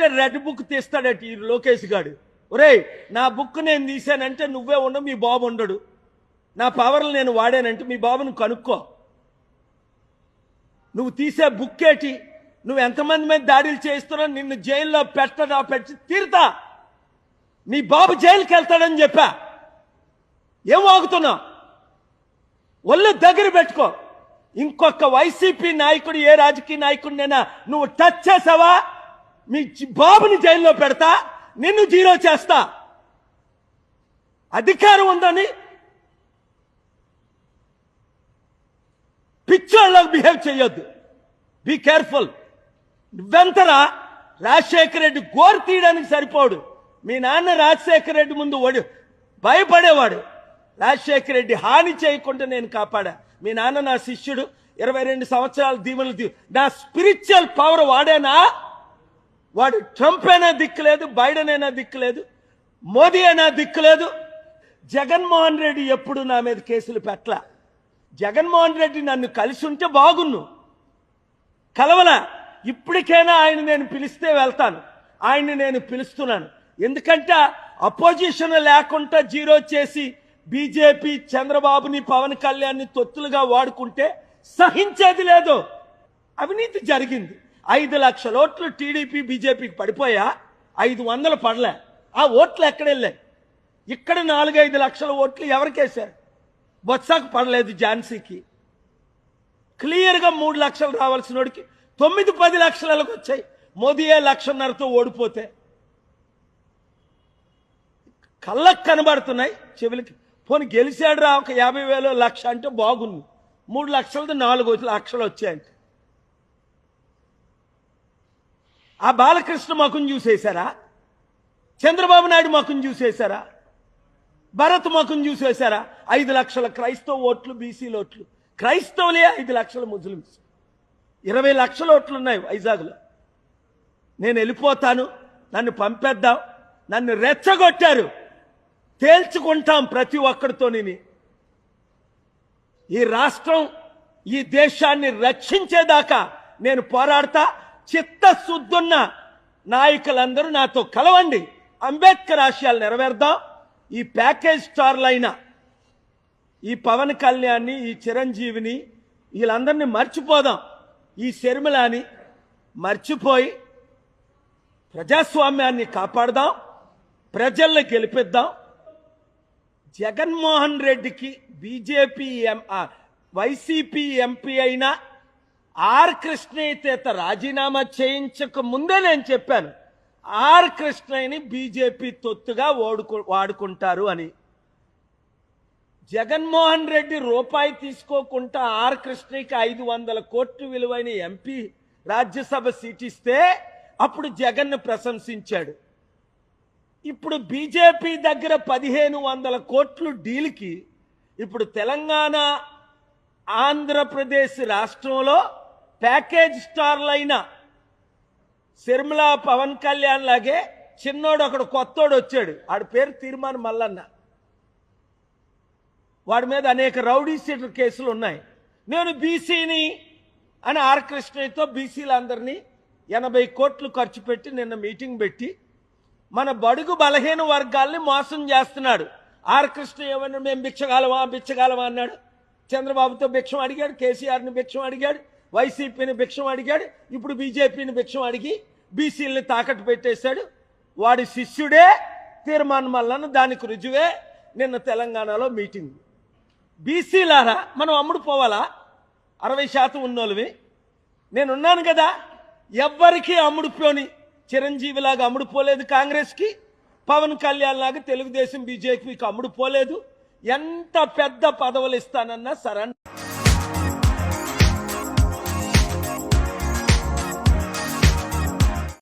తీసానంటే red book తీస్తాడట ఈ లోకేష్ గాడు. ఒరేయ్, నా బుక్ నేను తీసానంటే నువ్వే ఉండవు, మీ బాబు ఉండడు. నా పవర్లు నేను వాడానంటే మీ బాబుని కనుక్కో. నువ్వు తీసే బుక్ ఏంటి? నువ్వు ఎంతమంది మీద దాడులు చేస్తున్నావు? నిన్ను జైల్లో పెట్టి తీరుతా. నీ బాబు జైలుకి వెళ్తాడని చెప్పా. ఏం వాగుతున్నావు? ఒళ్ళు దగ్గర పెట్టుకో. ఇంకొక వైసీపీ నాయకుడు, ఏ రాజకీయ నాయకుడినైనా నువ్వు టచ్ చేసావా, మీ బాబుని జైల్లో పెడతా, నిన్ను జీరో చేస్తా. అధికారం ఉందని పిచ్చోళ్ళకి బిహేవ్ చేయొద్దు. Be careful. నువ్వెంతరా? రాజశేఖర రెడ్డి గోరు తీయడానికి సరిపోడు. మీ నాన్న రాజశేఖర రెడ్డి ముందు భయపడేవాడు. రాజశేఖర రెడ్డి హాని చేయకుండా నేను కాపాడా. మీ నాన్న నా శిష్యుడు, 22 సంవత్సరాల దీవెనలు. నా స్పిరిచువల్ పవర్ వాడేనా? వాడు ట్రంప్ అయినా దిక్కులేదు, బైడెన్ అయినా దిక్కులేదు, మోదీ అయినా దిక్కులేదు. జగన్మోహన్ రెడ్డి ఎప్పుడు నా మీద కేసులు పెట్టలా. జగన్మోహన్ రెడ్డి నన్ను కలిసి ఉంటే బాగున్ను, కలవలా. ఇప్పటికైనా ఆయన నేను పిలిస్తే వెళ్తాను. ఆయన్ని నేను పిలుస్తున్నాను. ఎందుకంటే అపోజిషన్ లేకుండా జీరో చేసి బీజేపీ చంద్రబాబుని, పవన్ కళ్యాణ్ని తొత్తులుగా వాడుకుంటే సహించేది లేదు. అవినీతి జరిగింది. 5 లక్షల ఓట్లు టీడీపీ బీజేపీకి పడిపోయా, 500 పడలే. ఆ ఓట్లు ఎక్కడెళ్ళాయి? ఇక్కడ 4-5 లక్షల ఓట్లు ఎవరికేశారు? బొత్సకు పడలేదు, ఝాన్సీకి. క్లియర్గా 3 లక్షలు రావాల్సిన వాడికి 9-10 లక్షలకు వచ్చాయి. మోదీయే 1,500,000తో ఓడిపోతే కళ్ళకు కనబడుతున్నాయి, చెవులకి. పోనీ గెలిచాడు రా, ఒక 50,000 1,00,000 అంటే బాగుంది. 3 లక్షలతో 4 లక్షలు వచ్చాయంటే ఆ బాలకృష్ణ ముఖం చూసేశారా? చంద్రబాబు నాయుడు ముఖం చూసేశారా? భరత్ ముఖం చూసేశారా? 5 లక్షల క్రైస్తవ ఓట్లు, బీసీల ఓట్లు. క్రైస్తవులే 5 లక్షల ముస్లిమ్స్. 20 లక్షల ఓట్లు ఉన్నాయి వైజాగ్లో. నేను వెళ్ళిపోతాను, నన్ను పంపేద్దాం, నన్ను రెచ్చగొట్టారు, తేల్చుకుంటాం ప్రతి ఒక్కడితోని. ఈ రాష్ట్రం, ఈ దేశాన్ని రక్షించేదాకా నేను పోరాడతా. చిత్తశుద్ధున్న నాయకులందరూ నాతో కలవండి. అంబేద్కర్ ఆశయాలు నెరవేర్దాం. ఈ ప్యాకేజ్ స్టార్లైన ఈ పవన్ కళ్యాణ్ని, ఈ చిరంజీవిని, వీళ్ళందరినీ మర్చిపోదాం. ఈ శర్మిలాని మర్చిపోయి ప్రజాస్వామ్యాన్ని కాపాడదాం, ప్రజల్ని గెలిపిద్దాం. జగన్మోహన్ రెడ్డికి బీజేపీ వైసీపీ ఎంపీ అయిన ఆర్ కృష్ణయ్య రాజీనామా చేయించక ముందే నేను చెప్పాను, ఆర్ కృష్ణయ్యని బీజేపీ తొత్తుగా వాడుకుంటారు అని. జగన్మోహన్ రెడ్డి రూపాయి తీసుకోకుండా ఆర్ కృష్ణయ్యకి 500 కోట్లు విలువైన ఎంపీ రాజ్యసభ సీట్ ఇస్తే అప్పుడు జగన్ను ప్రశంసించాడు. ఇప్పుడు బీజేపీ దగ్గర 1,500 కోట్లు డీల్కి ఇప్పుడు తెలంగాణ, ఆంధ్రప్రదేశ్ రాష్ట్రంలో ప్యాకేజ్ స్టార్లైన శర్మిల, పవన్ కళ్యాణ్ లాగే చిన్నోడు ఒకడు కొత్తోడు వచ్చాడు. ఆడి పేరు తీర్మాన్ మల్లన్న. వాడి మీద అనేక రౌడీ షీటర్ కేసులు ఉన్నాయి. నేను బీసీని అని ఆర్ కృష్ణయ్యతో బీసీలందరినీ 80 కోట్లు ఖర్చు పెట్టి నిన్న మీటింగ్ పెట్టి మన బడుగు బలహీన వర్గాల్ని మోసం చేస్తున్నాడు. ఆర్ కృష్ణయ్య ఏమన్నా మేము బిచ్చగాలమా అన్నాడు. చంద్రబాబుతో భిక్షం అడిగాడు, కేసీఆర్ని భిక్షం అడిగాడు, వైసీపీని భిక్షం అడిగాడు, ఇప్పుడు బీజేపీని భిక్షం అడిగి బీసీలని తాకట్టు పెట్టేశాడు. వాడి శిష్యుడే తీర్మాన్ మల్లన్న. దానికి రుజువే నిన్న తెలంగాణలో మీటింగ్. బీసీలారా, మనం అమ్ముడు పోవాలా? 60% ఉన్నోళ్ళవి. నేనున్నాను కదా, ఎవ్వరికీ అమ్ముడుపోని. చిరంజీవిలాగా అమ్ముడుపోలేదు కాంగ్రెస్కి, పవన్ కళ్యాణ్ లాగా తెలుగుదేశం బీజేపీకి అమ్ముడుపోలేదు. ఎంత పెద్ద పదవులు ఇస్తానన్నా సరే